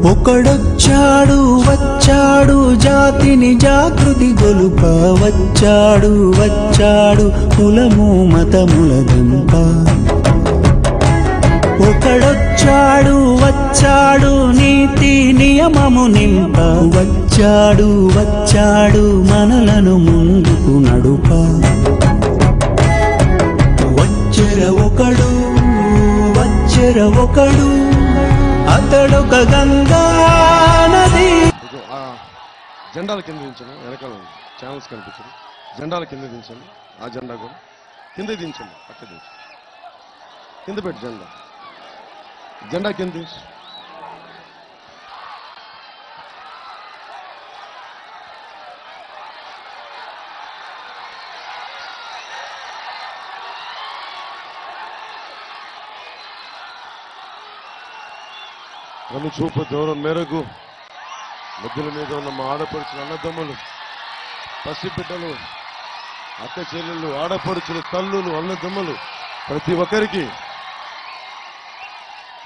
ఒకడొచ్చాడు వచ్చాడు జాతిని జాగృతి గొలుప వచ్చాడు వచ్చాడు కులము మతముల దంప ఒకడొచ్చాడు వచ్చాడు నీతి నియమము నింప వచ్చాడు వచ్చాడు మనలను ముందుకు నడుప వచ్చెర ఒకడు అతడొక గంగా నది. జెండాల కింద దించండి, వెనకాల ఛానల్స్ కనిపించండి. జెండాల కింద దించండి, ఆ జెండా కూడా కింద దించండి, పక్క దించండి, కింద పెట్టి జెండా కింద దించు. కను చూపు దూరం మేరకు మధ్యల మీద ఉన్న మా ఆడపడుచులు, అన్నదమ్ములు, పసిబిడ్డలు, అక్క చెల్లెళ్ళు, ఆడపడుచులు, తల్లులు, అన్నదమ్ములు ప్రతి ఒక్కరికి,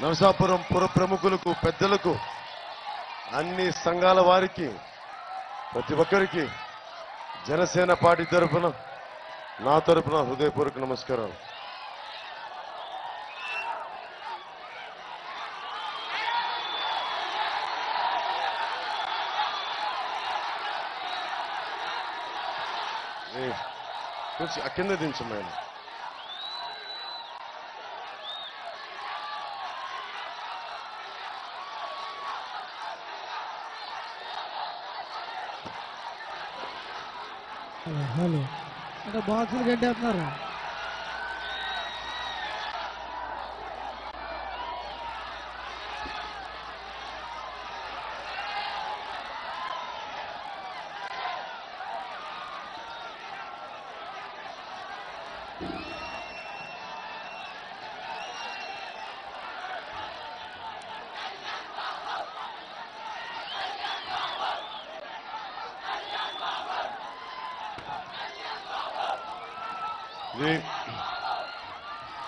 నరసాపురం పుర ప్రముఖులకు, పెద్దలకు, అన్ని సంఘాల వారికి, ప్రతి ఒక్కరికి జనసేన పార్టీ తరఫున, నా తరఫున హృదయపూర్వక నమస్కారాలు. కింద దించమ్మా. హలో అంటే బాక్సులు కట్టేస్తున్నారా?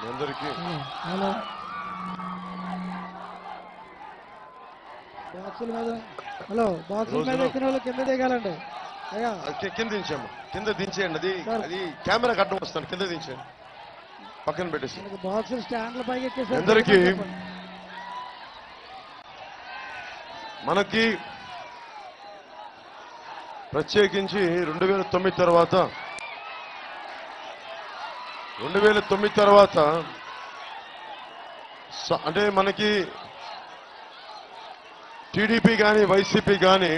అందరికీ హలో బాక్సుల మీద బాక్సుల మీద ఎక్కిన వాళ్ళు కింద దిగాలండి. కింద దించమ్మా, కింద దించేయండి. అది కెమెరా కట్టడం వస్తాను, కింద దించేయండి, పక్కన పెట్టేసి. బాక్సులు స్టాండ్ల పైకి ఎక్కేసి అందరికీ మనకి ప్రత్యేకించి 2009 తర్వాత అంటే మనకి టీడీపీ కానీ వైసీపీ కానీ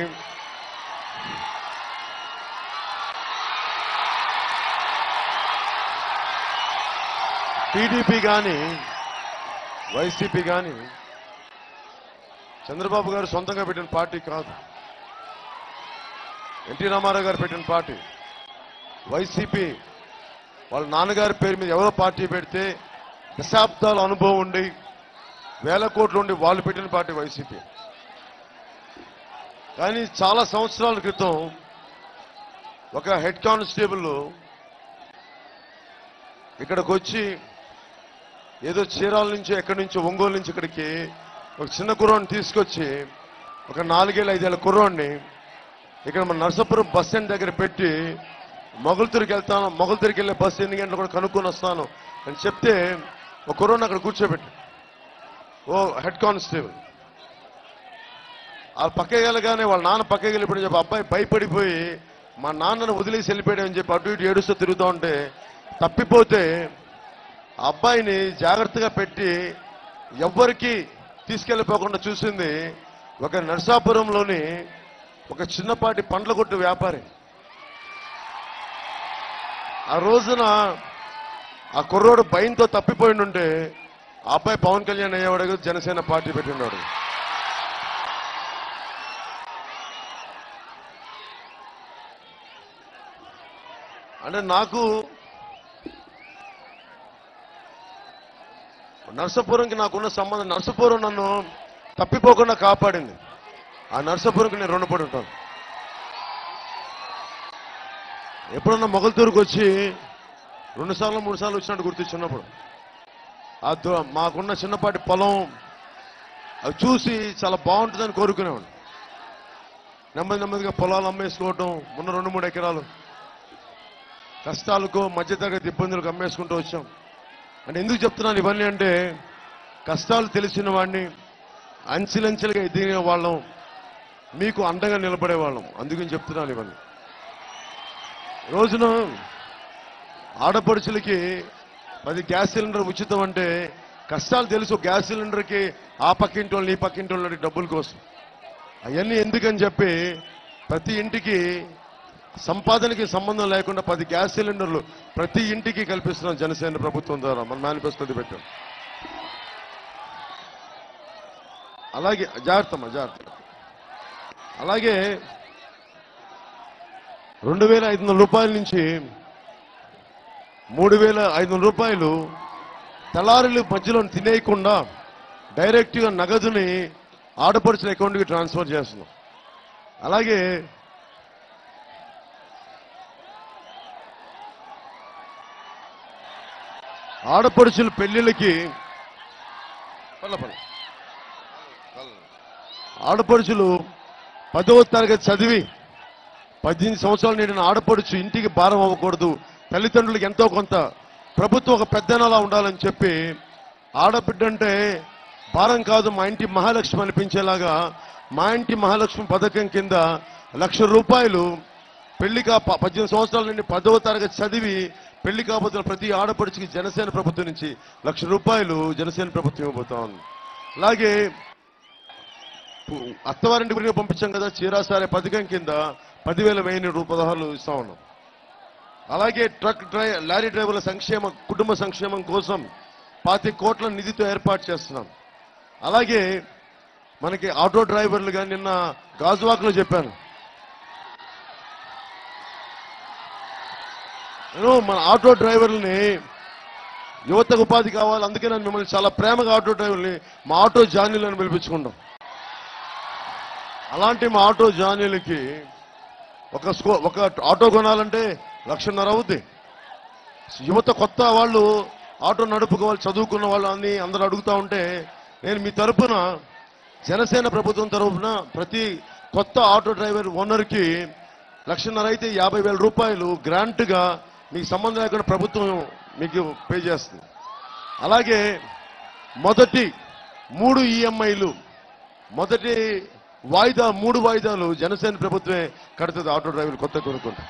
వైసీపీ కానీ చంద్రబాబు గారు సొంతంగా పెట్టిన పార్టీ కాదు, ఎన్టీ రామారావు గారు పెట్టిన పార్టీ. వైసీపీ వాళ్ళ నాన్నగారి పేరు మీద ఎవరో పార్టీ పెడితే దశాబ్దాల అనుభవం ఉండి వేల కోట్లు ఉండి వాళ్ళు పెట్టిన పార్టీ వైసీపీ. కానీ చాలా సంవత్సరాల క్రితం ఒక హెడ్ కానిస్టేబుల్ ఇక్కడికి వచ్చి ఏదో చీరాల నుంచి ఎక్కడి నుంచో ఒంగోలు నుంచి ఇక్కడికి ఒక చిన్న కుర్రాన్ని తీసుకొచ్చి ఒక 4 ఏళ్ళ 5 ఏళ్ళ కుర్రాన్ని ఇక్కడ మన నరసాపురం బస్ స్టాండ్ దగ్గర పెట్టి మొగల్తూరుకి వెళ్ళే బస్సు ఎన్ని గంటలు కూడా కనుక్కొని వస్తాను అని చెప్తే ఒక కుర్రాన్ని అక్కడ కూర్చోబెట్టి, ఓ హెడ్ కానిస్టేబుల్ ఆ పక్కకి వెళ్ళగానే వాళ్ళ నాన్న పక్కకి వెళ్ళిపోయి చెప్పి అబ్బాయి భయపడిపోయి మా నాన్నను వదిలేసి వెళ్ళిపోయాడని చెప్పి అటు ఇటు ఏడుస్తూ తిరుగుతూ ఉంటే తప్పిపోతే ఆ అబ్బాయిని జాగ్రత్తగా పెట్టి ఎవ్వరికి తీసుకెళ్ళిపోకుండా చూసింది ఒక నరసాపురంలోని ఒక చిన్నపాటి పండ్ల కొట్టు వ్యాపారి. ఆ రోజున ఆ కుర్రోడు భయంతో తప్పిపోయిండుంటే ఆ అబ్బాయి పవన్ కళ్యాణ్ అయ్యేవాడు, జనసేన పార్టీ పెట్టినాడు. అంటే నాకు నరసాపురంకి నాకున్న సంబంధం, నరసాపురం నన్ను తప్పిపోకుండా కాపాడింది. ఆ నరసాపురంకి నేను రుణపడి ఉంటాను. ఎప్పుడన్నా మొగల్తూరుకు వచ్చి 2 సార్లు 3 సార్లు వచ్చినట్టు గుర్తించున్నప్పుడు మాకున్న చిన్నపాటి పొలం అవి చూసి చాలా బాగుంటుందని కోరుకునేవాడు. నెమ్మదిగా పొలాలు అమ్మేసుకోవటం, ఉన్న 2-3 ఎకరాలు కష్టాలకు మధ్యతరగతి ఇబ్బందులకు అమ్మేసుకుంటూ వచ్చాం. అంటే ఎందుకు చెప్తున్నాను ఇవన్నీ అంటే, కష్టాలు తెలిసిన వాడిని, అంచెలంచెలుగా ఎదిగిన వాళ్ళం, మీకు అండగా నిలబడే వాళ్ళం. అందుకని చెప్తున్నాను ఇవన్నీ. రోజున ఆడపడుచులకి 10 గ్యాస్ సిలిండర్ ఉచితం అంటే కష్టాలు తెలుసు. గ్యాస్ సిలిండర్కి ఆ పక్కింటి వాళ్ళు ఈ పక్కింటి వాళ్ళు డబ్బుల కోసం. అవన్నీ ఎందుకని చెప్పి ప్రతి ఇంటికి సంపాదనకి సంబంధం లేకుండా 10 గ్యాస్ సిలిండర్లు ప్రతి ఇంటికి కల్పిస్తున్నాం జనసేన ప్రభుత్వం ద్వారా. మన మేనిఫెస్టోది పెట్టాం. అలాగే జాగ్రత్త. అలాగే 2,500 రూపాయల నుంచి 3,500 రూపాయలు తెల్లారులు మధ్యలో తినేయకుండా డైరెక్ట్గా నగదుని ఆడపడుచుల అకౌంట్కి ట్రాన్స్ఫర్ చేస్తున్నాం. అలాగే ఆడపడుచుల పెళ్లిళ్ళకి ఆడపడుచులు 10వ తరగతి చదివి 18 సంవత్సరాలు నిండిన ఆడపడుచు ఇంటికి భారం అవ్వకూడదు, తల్లిదండ్రులకు ఎంతో కొంత ప్రభుత్వం ఒక పెద్దనలా ఉండాలని చెప్పి, ఆడబిడ్డ అంటే భారం కాదు, మా ఇంటి మహాలక్ష్మి అనిపించేలాగా మా ఇంటి మహాలక్ష్మి పథకం కింద ₹1,00,000 పెళ్లిగా 18 సంవత్సరాల నుండి 10వ తరగతి చదివి పెళ్లి కాబోతున్న ప్రతి ఆడపడుచుకి జనసేన ప్రభుత్వం నుంచి ₹1,00,000 జనసేన ప్రభుత్వం ఇవ్వబోతా ఉంది. అలాగే అత్తవారింటి గురించి పంపించాం కదా, చీరాసారే పథకం కింద 10,000 రూపాయలు ఇస్తా ఉన్నాం. అలాగే లారీ డ్రైవర్ల కుటుంబ సంక్షేమం కోసం 25 కోట్ల నిధితో ఏర్పాటు చేస్తున్నాం. అలాగే మనకి ఆటో డ్రైవర్లుగా నిన్న గాజువాకలో చెప్పాను, నేను మన ఆటో డ్రైవర్లని యువతకు ఉపాధి కావాలి, అందుకే నేను మిమ్మల్ని చాలా ప్రేమగా ఆటో డ్రైవర్ని మా ఆటో జానీలను పిలిపించుకుంటాం. అలాంటి మా ఆటో జానీలకి ఒక ఆటో కొనాలంటే 1,50,000 అవుద్ది. యువత కొత్త వాళ్ళు ఆటో నడుపుకోవాలి, చదువుకున్న వాళ్ళు అని అందరూ అడుగుతా ఉంటే, నేను మీ తరఫున జనసేన ప్రభుత్వం తరఫున ప్రతి కొత్త ఆటో డ్రైవర్ ఓనర్కి 1,50,000 అయితే 50,000 రూపాయలు గ్రాంట్గా మీకు సంబంధం లేకుండా ప్రభుత్వం మీకు పే చేస్తుంది. అలాగే మొదటి 3 ఈఎంఐలు, మొదటి వాయిదా 3 వాయిదాలు జనసేన ప్రభుత్వమే కడుతుంది ఆటో డ్రైవర్లు కొత్త కొనుక్కుంటే.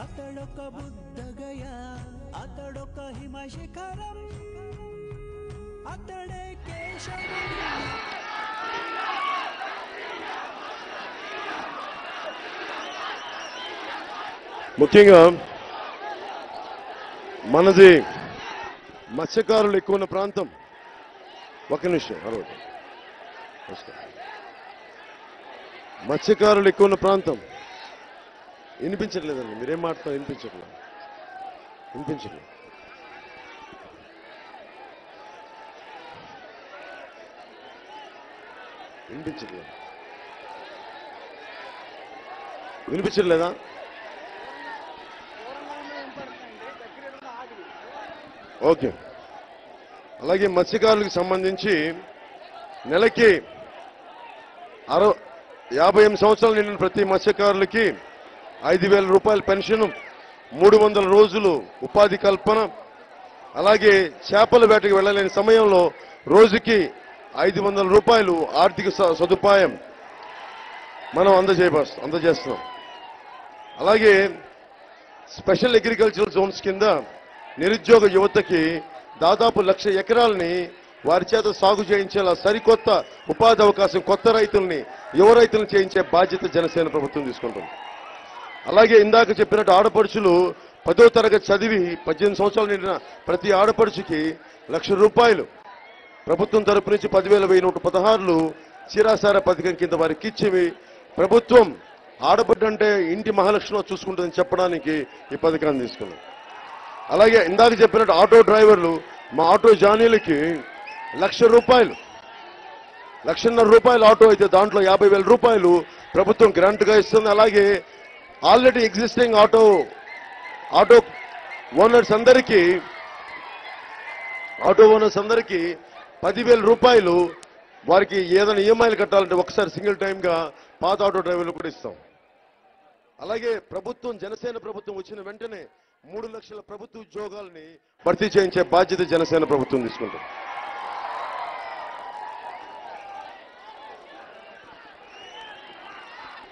అతడొక బుద్ధగయ అతడొక హిమశిఖరం అతడే కేశవుడు ముఖ్యంగా మనది మత్స్యకారులు ఎక్కువ ఉన్న ప్రాంతం. ఒక నిమిషం మత్స్యకారులు ఎక్కువ ఉన్న ప్రాంతం. వినిపించట్లేదండి, మీరేం మాట్లాడుతున్నారు? వినిపించట్లేదు. వినిపించట్లేదా? ఓకే. అలాగే మత్స్యకారులకు సంబంధించి నెలకి 58 సంవత్సరాలు నిండిన ప్రతి మత్స్యకారులకి 5,000 రూపాయల పెన్షన్, 300 రోజులు ఉపాధి కల్పన, అలాగే చేపల వేటకు వెళ్ళలేని సమయంలో రోజుకి 500 రూపాయలు ఆర్థిక సదుపాయం మనం అందజేస్తున్నాం. అలాగే స్పెషల్ అగ్రికల్చరల్ జోన్స్ కింద నిరుద్యోగ యువతకి దాదాపు 1,00,000 ఎకరాలని వారి చేత సాగు చేయించేలా సరికొత్త ఉపాధి అవకాశం, కొత్త రైతుల్ని, యువ రైతులను చేయించే బాధ్యత జనసేన ప్రభుత్వం తీసుకుంటుంది. అలాగే ఇందాక చెప్పినట్టు ఆడపడుచులు 10వ తరగతి చదివి 18 సంవత్సరాలు నిండిన ప్రతి ఆడపడుచుకి 1,00,000 రూపాయలు ప్రభుత్వం తరపు నుంచి 10,116 చీరాసార పథకం కింద వారికి ఇచ్చేవి. ప్రభుత్వం ఆడబిడ్డంటే ఇంటి మహాలక్ష్మిలో చూసుకుంటుందని చెప్పడానికి ఈ పథకాన్ని తీసుకున్నాం. అలాగే ఇందాక చెప్పినట్టు ఆటో డ్రైవర్లు, మా ఆటో జానీలకి 1,00,000 రూపాయలు, 1,50,000 రూపాయలు ఆటో అయితే దాంట్లో 50,000 రూపాయలు ప్రభుత్వం గ్రాంట్గా ఇస్తుంది. అలాగే ఆల్రెడీ ఎగ్జిస్టింగ్ ఆటో ఓనర్స్ అందరికీ 10,000 రూపాయలు వారికి ఏదైనా ఈఎంఐలు కట్టాలంటే ఒకసారి సింగిల్ టైమ్గా పాత ఆటో డ్రైవర్లు కూడా ఇస్తాం. అలాగే ప్రభుత్వం, జనసేన ప్రభుత్వం వచ్చిన వెంటనే 3 లక్షల ప్రభుత్వ ఉద్యోగాలని భర్తీ చేయించే బాధ్యత జనసేన ప్రభుత్వం తీసుకుంటుంది.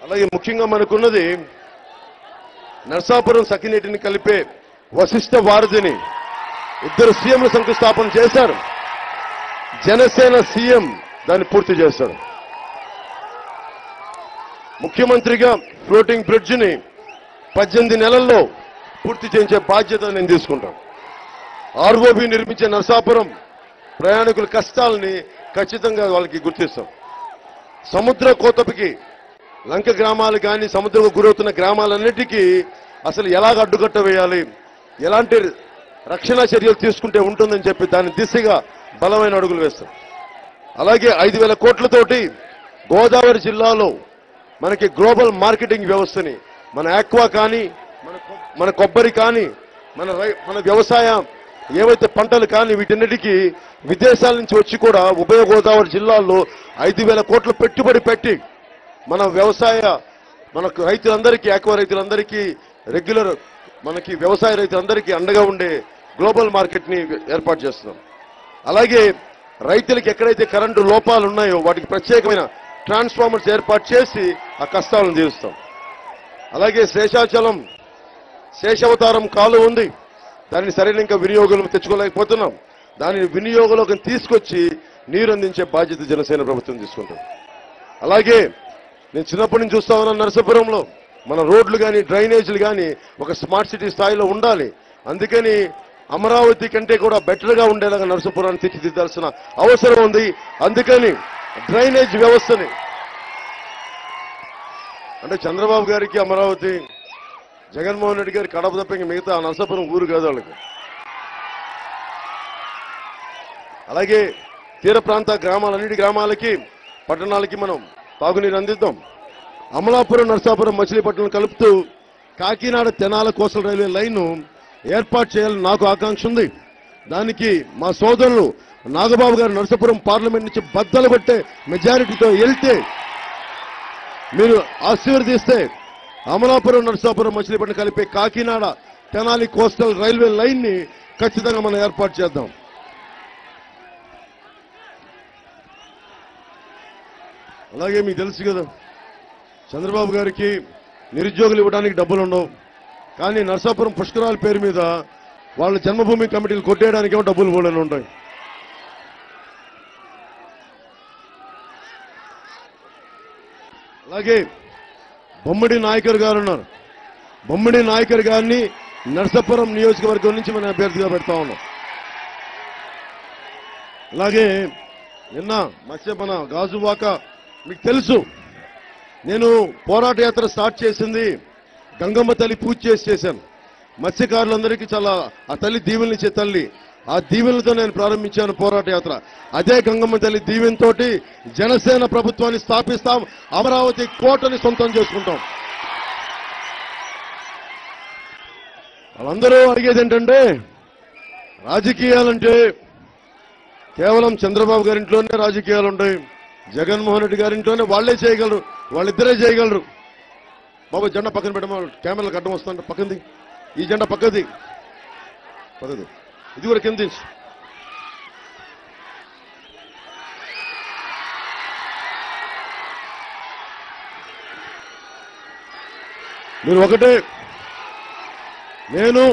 అలాగే ముఖ్యంగా మనకున్నది నర్సాపురం సఖినేటిని కలిపే వశిష్ఠ వారధిని 2 సీఎంలు శంకుస్థాపన చేశారు. జనసేన సీఎం దాన్ని పూర్తి చేశారు. ముఖ్యమంత్రిగా ఫ్లోటింగ్ బ్రిడ్జిని 18 నెలల్లో పూర్తి చేయించే బాధ్యత నేను తీసుకుంటాను. ఆర్ఓబి నిర్మించే నర్సాపురం ప్రయాణికుల కష్టాలని ఖచ్చితంగా వాళ్ళకి గుర్తిస్తాం. సముద్ర కోతపికి లంక గ్రామాలు కానీ సముద్రకు గురవుతున్న గ్రామాలన్నిటికీ అసలు ఎలాగ అడ్డుకట్ట వేయాలి, ఎలాంటి రక్షణ చర్యలు తీసుకుంటే ఉంటుందని చెప్పి దాని దిశగా బలమైన అడుగులు వేస్తాం. అలాగే 5,000 కోట్లతోటి గోదావరి జిల్లాలో మనకి గ్లోబల్ మార్కెటింగ్ వ్యవస్థని, మన ఆక్వా కానీ, మన కొబ్బరి కానీ, మన వ్యవసాయం ఏవైతే పంటలు కానీ వీటన్నిటికీ విదేశాల నుంచి వచ్చి కూడా ఉభయ గోదావరి జిల్లాల్లో 5,000 కోట్ల పెట్టుబడి పెట్టి మనకు రైతులందరికీ, ఆక్వా రైతులందరికీ, రెగ్యులర్ మనకి వ్యవసాయ రైతులందరికీ అండగా ఉండే గ్లోబల్ మార్కెట్ ని ఏర్పాటు చేస్తున్నాం. అలాగే రైతులకు ఎక్కడైతే కరెంటు లోపాలు ఉన్నాయో వాటికి ప్రత్యేకమైన ట్రాన్స్ఫార్మర్స్ ఏర్పాటు చేసి ఆ కష్టాలను తీరుస్తాం. అలాగే శేషావతారం కాలువ ఉంది, దాన్ని సరైన ఇంకా వినియోగంలో తెచ్చుకోలేకపోతున్నాం. దానిని వినియోగంలోకి తీసుకొచ్చి నీరు అందించే బాధ్యత జనసేన ప్రభుత్వం తీసుకుంటుంది. అలాగే నేను చిన్నప్పటి నుంచి చూస్తా ఉన్నాను, నరసాపురంలో మన రోడ్లు కానీ డ్రైనేజీలు కానీ ఒక స్మార్ట్ సిటీ స్థాయిలో ఉండాలి. అందుకని అమరావతి కంటే కూడా బెటర్గా ఉండేలాగా నరసాపురాన్ని తీర్చిదిద్దాల్సిన అవసరం ఉంది. అందుకని డ్రైనేజ్ వ్యవస్థని, అంటే చంద్రబాబు గారికి అమరావతి, జగన్మోహన్ రెడ్డి గారి కడప తప్ప మిగతా నరసాపురం ఊరు కాదు వాళ్ళకి. అలాగే తీర ప్రాంత గ్రామాలన్నిటి గ్రామాలకి, పట్టణాలకి మనం తాగునీరు అందిద్దాం. అమలాపురం, నరసాపురం, మచిలీపట్నం కలుపుతూ Kakinada Tenali coastal railway line ఏర్పాటు చేయాలని నాకు ఆకాంక్ష ఉంది. దానికి మా సోదరులు నాగబాబు గారు నరసాపురం పార్లమెంట్ నుంచి బద్దలు కొట్టే మెజారిటీతో వెళ్తే, మీరు ఆశీర్వదిస్తే అమలాపురం, నరసాపురం, మచిలీపట్నం కలిపే Kakinada Tenali coastal railway line ని ఖచ్చితంగా మనం ఏర్పాటు చేద్దాం. అలాగే మీకు తెలుసు కదా, చంద్రబాబు గారికి నిరుద్యోగులు ఇవ్వడానికి డబ్బులు ఉండవు. కానీ నరసాపురం పుష్కరాల పేరు మీద వాళ్ళ జన్మభూమి కమిటీలు కొట్టేయడానికేమో డబ్బులు బోళ్ళని ఉంటాయి. అలాగే బొమ్మడి నాయకర్ గారు ఉన్నారు. బొమ్మడి నాయకర్ గారిని నరసాపురం నియోజకవర్గం నుంచి మనం అభ్యర్థిగా పెడతా ఉన్నాం. అలాగే నిన్న మత్స్యపన గాజువాక మీకు తెలుసు, నేను పోరాట యాత్ర స్టార్ట్ చేసింది గంగమ్మ తల్లి పూజ చేశాను. మత్స్యకారులందరికీ చాలా ఆ తల్లి దీవెనలిచ్చే తల్లి, ఆ దీవెనలతో నేను ప్రారంభించాను పోరాట యాత్ర. అదే గంగమ్మ తల్లి దీవెనతోటి జనసేన ప్రభుత్వాన్ని స్థాపిస్తాం, అమరావతి కోటని సొంతం చేసుకుంటాం. వాళ్ళందరూ అడిగేది ఏంటంటే, రాజకీయాలంటే కేవలం చంద్రబాబు గారింట్లోనే రాజకీయాలు ఉంటాయి, జగన్మోహన్ రెడ్డి గారింట్లోనే వాళ్లే చేయగలరు, వాళ్ళిద్దరే చేయగలరు. బాబు జెండా పక్కన పెట్టమా, కెమెరాలకు అడ్డం వస్తుంటే పక్కది, ఈ జెండా పక్కది పక్కది, ఇది కూడా కింద దించు. మీరు ఒకటే, నేను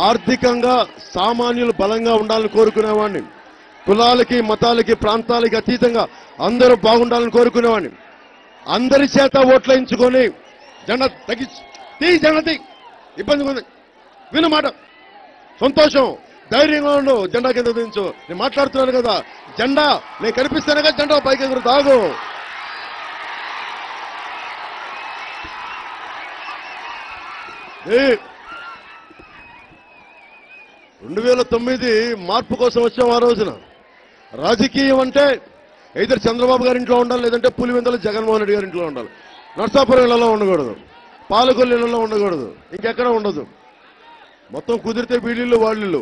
ఆర్థికంగా సామాన్యులు బలంగా ఉండాలని కోరుకునేవాడిని, కులాలకి మతాలకి ప్రాంతాలకి అతీతంగా అందరూ బాగుండాలని కోరుకునేవాడిని. అందరి చేత ఓట్లేయించుకొని జెండా తగ్గించి జెండా ఇబ్బంది ఉంది, విను మాట, సంతోషం, ధైర్యంగా ఉండు, జెండా కింద దించు. నేను మాట్లాడుతున్నాను కదా, జెండా నేను కనిపిస్తాను కదా, జెండా పైకి ఎగురు తాగు. 2009 మార్పు కోసం వచ్చాం. ఆ రోజున రాజకీయం అంటే ఇద్దరు చంద్రబాబు గారి ఇంట్లో ఉండాలి, లేదంటే పులివెందుల జగన్మోహన్ రెడ్డి గారి ఇంట్లో ఉండాలి. నర్సాపురం ఇళ్లలో ఉండకూడదు, పాలకొల్లు ఇళ్లలో ఉండకూడదు, ఇంకెక్కడ ఉండదు. మొత్తం కుదిరితే వీళ్ళు వాళ్ళు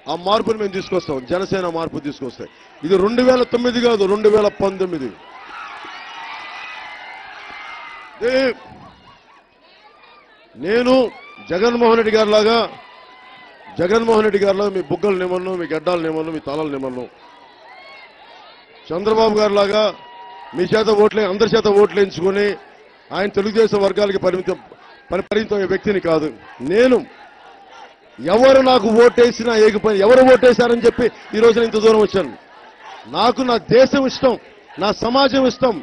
ఆ మార్పుని మేము తీసుకొస్తాం, జనసేన మార్పు తీసుకొస్తాయి. ఇది 2009 కాదు, 2019. నేను జగన్మోహన్ రెడ్డి గారి లాగా మీ బుగ్గలు నిమ్మను, మీ గడ్డాలు నిమ్మను, మీ తలలు నిమ్మను. చంద్రబాబు గారి లాగా మీ చేత అందరి చేత ఓట్లు ఎంచుకుని ఆయన తెలుగుదేశం వర్గాలకి పరిమితం వ్యక్తిని కాదు. నేను ఎవరు నాకు ఓటేసినా ఎవరు ఓటేశారని చెప్పి ఈ రోజున ఇంత దూరం వచ్చాను. నాకు నా దేశం ఇష్టం, నా సమాజం ఇష్టం,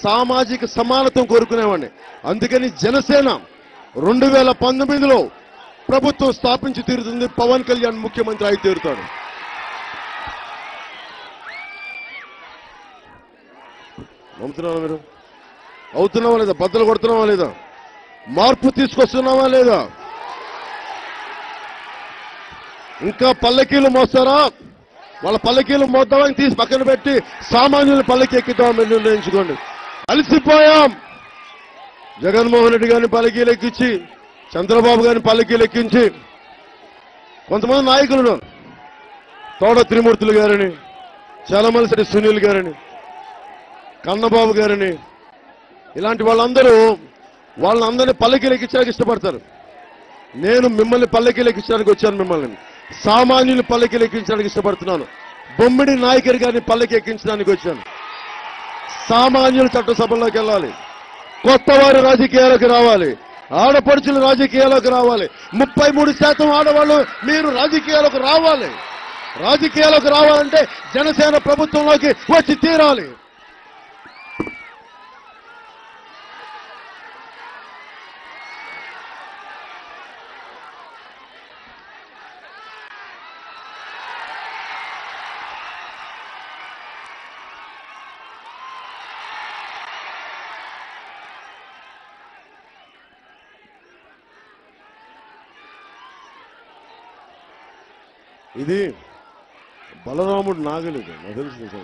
సామాజిక సమానత్వం కోరుకునేవాడిని. అందుకని జనసేన 2019లో ప్రభుత్వం స్థాపించి తీరుతుంది. పవన్ కళ్యాణ్ ముఖ్యమంత్రి అయి తీరుతాడు. నమ్ముతున్నావా మీరు? అవుతున్నావా లేదా? బద్దలు కొడుతున్నావా లేదా? మార్పు తీసుకొస్తున్నావా లేదా? ఇంకా పల్లకీలు మోస్తారా? వాళ్ళ పల్లకీలు మోద్దామని తీసి పక్కన పెట్టి సామాన్యుల పల్లకి ఎక్కిద్దామని నిర్ణయించుకోండి. అలసిపోయాం. జగన్మోహన్ రెడ్డి గారిని పల్లకీలు ఎక్కించి, చంద్రబాబు గారిని పల్లకీలు ఎక్కించి, కొంతమంది నాయకులను తోడ త్రిమూర్తులు గారిని, చలమలసరి సునీల్ గారిని, కన్నబాబు గారిని, ఇలాంటి వాళ్ళందరినీ పల్లకీలు ఎక్కించడానికి ఇష్టపడతారు. నేను మిమ్మల్ని పల్లకీలు ఎక్కించడానికి వచ్చాను. మిమ్మల్ని సామాన్యులు పల్లకీలు ఎక్కించడానికి ఇష్టపడుతున్నాను. బొమ్మిడి నాయకర్ గారిని పల్లకి ఎక్కించడానికి వచ్చాను. సామాన్యులు చట్టసభల్లోకి వెళ్ళాలి, కొత్త వారు రాజకీయాలకు రావాలి, ఆడపడుచులు రాజకీయాలకు రావాలి. 33% ఆడవాళ్ళు మీరు రాజకీయాలకు రావాలి. రాజకీయాలకు రావాలంటే జనసేన ప్రభుత్వంలోకి వచ్చి తీరాలి. ఇది బలరాముడు నాగలి, నాకు తెలుసు.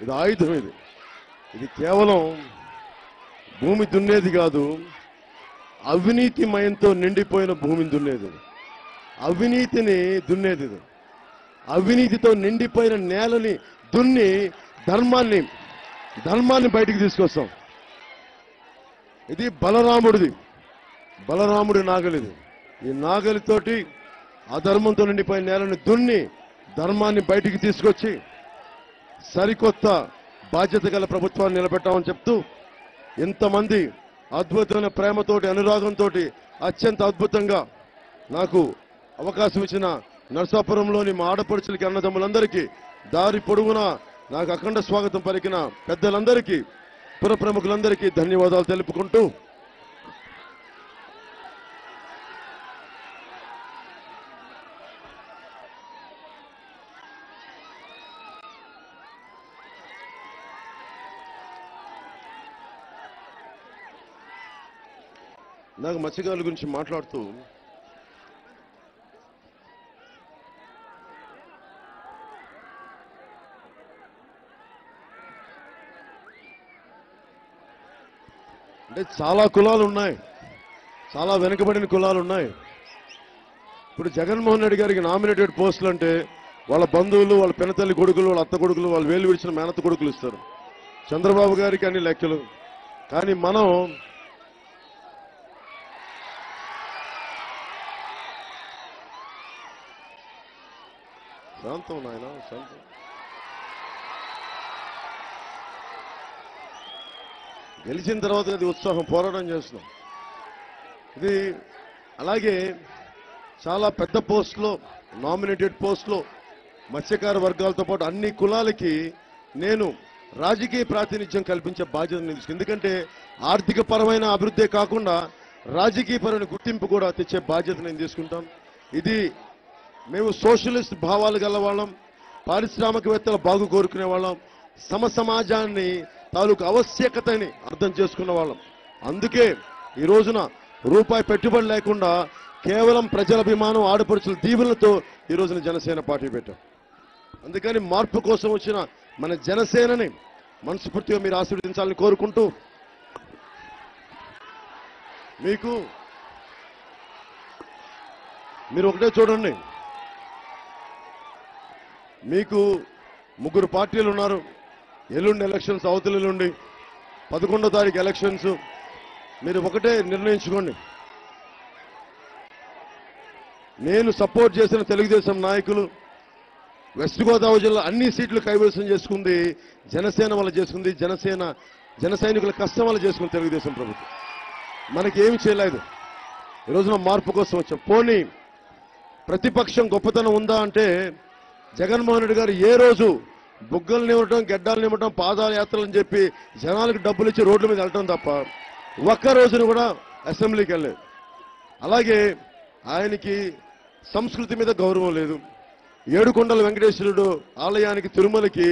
ఇది ఆయుధం. ఇది కేవలం భూమి దున్నేది కాదు, అవినీతిమయంతో నిండిపోయిన భూమిని దున్నేది, అవినీతిని దున్నేది. అవినీతితో నిండిపోయిన నేలని దున్ని ధర్మాన్ని బయటికి తీసుకొస్తాం. ఇది బలరాముడి నాగలిది. ఈ నాగలితోటి అధర్మంతో నిండిపోయిన నేలను దున్ని ధర్మాన్ని బయటికి తీసుకొచ్చి సరికొత్త బాధ్యత గల ప్రభుత్వాన్ని నిలబెట్టామని చెప్తూ, ఇంతమంది అద్భుతమైన ప్రేమతోటి అనురాగంతో అత్యంత అద్భుతంగా నాకు అవకాశం ఇచ్చిన నరసాపురంలోని మా ఆడపడుచులకి అన్నదమ్ములందరికీ దారి పొడుగునా నాకు అఖండ స్వాగతం పలికిన పెద్దలందరికీ పుర ప్రముఖులందరికీ ధన్యవాదాలు తెలుపుకుంటూ నాకు మత్స్యకారుల గురించి మాట్లాడుతూ అంటే చాలా కులాలు ఉన్నాయి, చాలా వెనుకబడిన కులాలు ఉన్నాయి. ఇప్పుడు జగన్మోహన్ రెడ్డి గారికి నామినేటెడ్ పోస్టులు అంటే వాళ్ళ బంధువులు, వాళ్ళ పెనతల్లి కొడుకులు, వాళ్ళ అత్త కొడుకులు, వాళ్ళు వేలు విడిచిన మేనత్త కొడుకులు ఇస్తారు. చంద్రబాబు గారికి అన్ని లెక్కలు. కానీ మనం శాంతం నాయన శాంతం. గెలిచిన తర్వాత అది ఉత్సాహం, పోరాటం చేస్తున్నాం. ఇది అలాగే చాలా పెద్ద పోస్టులో, నామినేటెడ్ పోస్టులో మత్స్యకార వర్గాలతో పాటు అన్ని కులాలకి నేను రాజకీయ ప్రాతినిధ్యం కల్పించే బాధ్యత నేను తీసుకున్నాను. ఎందుకంటే ఆర్థిక పరమైన అభివృద్ధి కాకుండా రాజకీయ పరమైన గుర్తింపు కూడా తెచ్చే బాధ్యత నేను తీసుకుంటాం. ఇది మేము సోషలిస్ట్ భావాలు గల వాళ్ళం, పారిశ్రామికవేత్తల బాగు కోరుకునే వాళ్ళం, సమాజాన్ని తాలూకు ఆవశ్యకతని అర్థం చేసుకున్న వాళ్ళం. అందుకే ఈ రోజున రూపాయి పెట్టుబడి లేకుండా కేవలం ప్రజల అభిమానం, ఆడపడుచుల దీవెనలతో ఈ రోజున జనసేన పార్టీ పెట్టాం. అందుకని మార్పు కోసం వచ్చిన మన జనసేనని మనస్ఫూర్తిగా మీరు ఆశీర్వదించాలని కోరుకుంటూ, మీరు ఒకటే చూడండి, మీకు 3 పార్టీలు ఉన్నారు. ఎల్లుండి ఎలక్షన్స్, అవతల ఎల్లుండి 11వ తారీఖు ఎలక్షన్స్. మీరు ఒకటే నిర్ణయించుకోండి, నేను సపోర్ట్ చేసిన తెలుగుదేశం నాయకులు వెస్ట్ గోదావరి జిల్లా అన్ని సీట్లు కైవసం చేసుకుంది జనసేన వల్ల చేసుకుంది. జన సైనికుల కష్టం వల్ల చేసుకుంది తెలుగుదేశం ప్రభుత్వం. మనకేమి చేయలేదు. ఈ రోజున మార్పు కోసం వచ్చాం. పోనీ ప్రతిపక్షం గొప్పతనం ఉందా అంటే జగన్మోహన్ రెడ్డి గారు ఏ రోజు బుగ్గల్ని ఇవ్వటం, గెడ్డాలను ఇవ్వటం, పాదయాత్రలని చెప్పి జనాలకు డబ్బులు ఇచ్చి రోడ్ల మీద వెళ్ళటం తప్ప ఒక్క రోజును కూడా అసెంబ్లీకి వెళ్ళలేదు. అలాగే ఆయనకి సంస్కృతి మీద గౌరవం లేదు. ఏడుకొండల వెంకటేశ్వరుడు ఆలయానికి, తిరుమలకి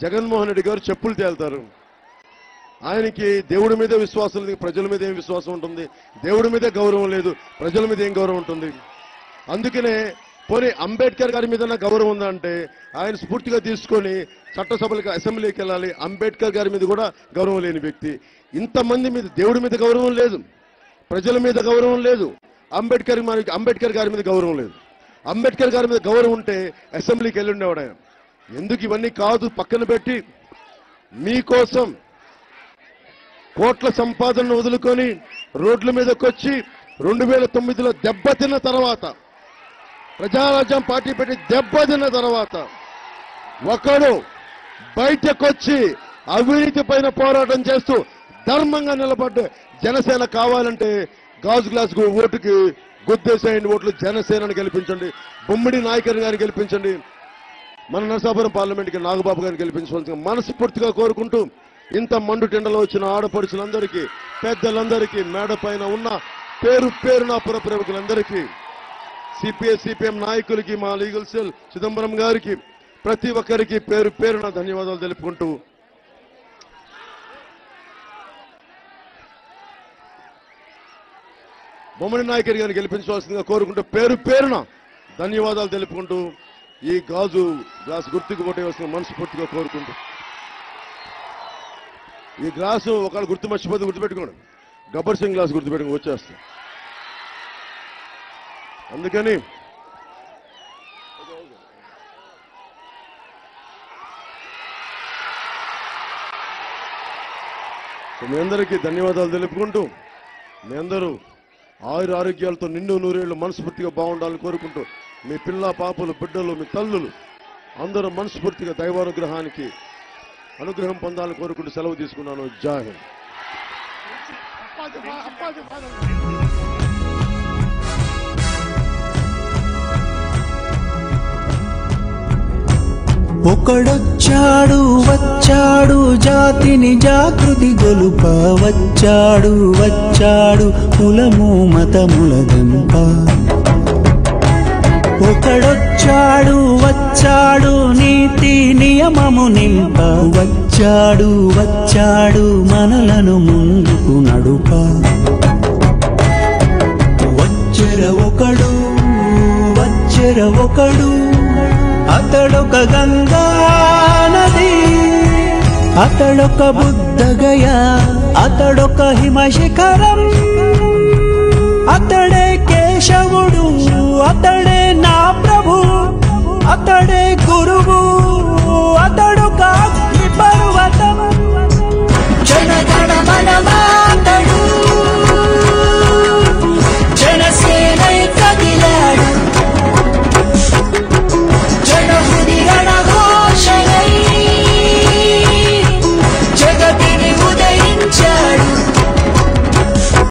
జగన్మోహన్ రెడ్డి గారు చెప్పులు తేల్తారు. ఆయనకి దేవుడి మీద విశ్వాసం లేదు, ప్రజల మీద ఏం విశ్వాసం ఉంటుంది? దేవుడి మీదే గౌరవం లేదు, ప్రజల మీద ఏం గౌరవం ఉంటుంది? అందుకనే పోనీ అంబేద్కర్ గారి మీద గౌరవం ఉందా అంటే ఆయన స్ఫూర్తిగా తీసుకొని చట్టసభలకు, అసెంబ్లీకి వెళ్ళాలి. అంబేద్కర్ గారి మీద కూడా గౌరవం లేని వ్యక్తి. ఇంతమంది మీద దేవుడి మీద గౌరవం లేదు, ప్రజల మీద గౌరవం లేదు, అంబేద్కర్ గారి మీద గౌరవం లేదు. అంబేద్కర్ గారి మీద గౌరవం ఉంటే అసెంబ్లీకి వెళ్ళి ఉండేవాడు ఆయన. ఎందుకు ఇవన్నీ కాదు, పక్కన పెట్టి మీకోసం కోట్ల సంపాదనను వదులుకొని రోడ్ల మీదకి వచ్చి 2009లో దెబ్బతిన్న తర్వాత, ప్రజారాజ్యం పార్టీ పెట్టి దెబ్బతిన్న తర్వాత ఒకడు బయటకొచ్చి అవినీతి పైన పోరాటం చేస్తూ ధర్మంగా నిలబడ్డ జనసేన కావాలంటే గాజు గ్లాస్ ఓటుకి గుద్దేసేయండి. ఓట్లు జనసేనని గెలిపించండి. బొమ్మిడి నాయకర్ గారిని గెలిపించండి. మన నరసాపురం పార్లమెంట్కి నాగబాబు గారిని గెలిపించవలసిందిగా మనస్ఫూర్తిగా కోరుకుంటూ, ఇంత మండుటెండలో వచ్చిన ఆడపడుచులందరికీ, పెద్దలందరికీ, మేడ పైన ఉన్న పేరున పుర ప్రముఖులందరికీ, సిపిఐ సిపిఎం నాయకులకి, మా లీగల్ సెల్ చిదంబరం గారికి, ప్రతి ఒక్కరికి పేరున ధన్యవాదాలు తెలుపుకుంటూ, బొమ్మడి నాయకర్ గారిని గెలిపించవలసిందిగా కోరుకుంటూ, పేరున ధన్యవాదాలు తెలుపుకుంటూ, ఈ గాజు గ్లాస్ గుర్తుకు ఓటేయవలసిన మనస్ఫూర్తిగా కోరుకుంటూ, ఈ గ్లాసు ఒకళ్ళు గుర్తు మర్చిపోతే గుర్తుపెట్టుకోండి, గబ్బర్ సింగ్ గ్లాస్ గుర్తుపెట్టుకుని వచ్చేస్తాం. అందుకని మీ అందరికీ ధన్యవాదాలు తెలుపుకుంటూ, మీ అందరూ ఆరోగ్యాలతో నిండు నూరేళ్లు మనస్ఫూర్తిగా బాగుండాలని కోరుకుంటూ, మీ పిల్ల పాపలు, బిడ్డలు, మీ తల్లులు అందరూ మనస్ఫూర్తిగా దైవానుగ్రహానికి అనుగ్రహం పొందాలని కోరుకుంటూ సెలవు తీసుకున్నాను. జై హింద్. ఒకడొచ్చాడు వచ్చాడు జాతిని జాగృతి గొలుప వచ్చాడు వచ్చాడు కులము మతముల దంప ఒకడొచ్చాడు వచ్చాడు నీతి నియమము నింప వచ్చాడు వచ్చాడు మనలను ముందుకు నడుప వచ్చెర ఒకడు అతడొక గంగా నది అతడొక బుద్ధగయ అతడొక హిమశిఖరం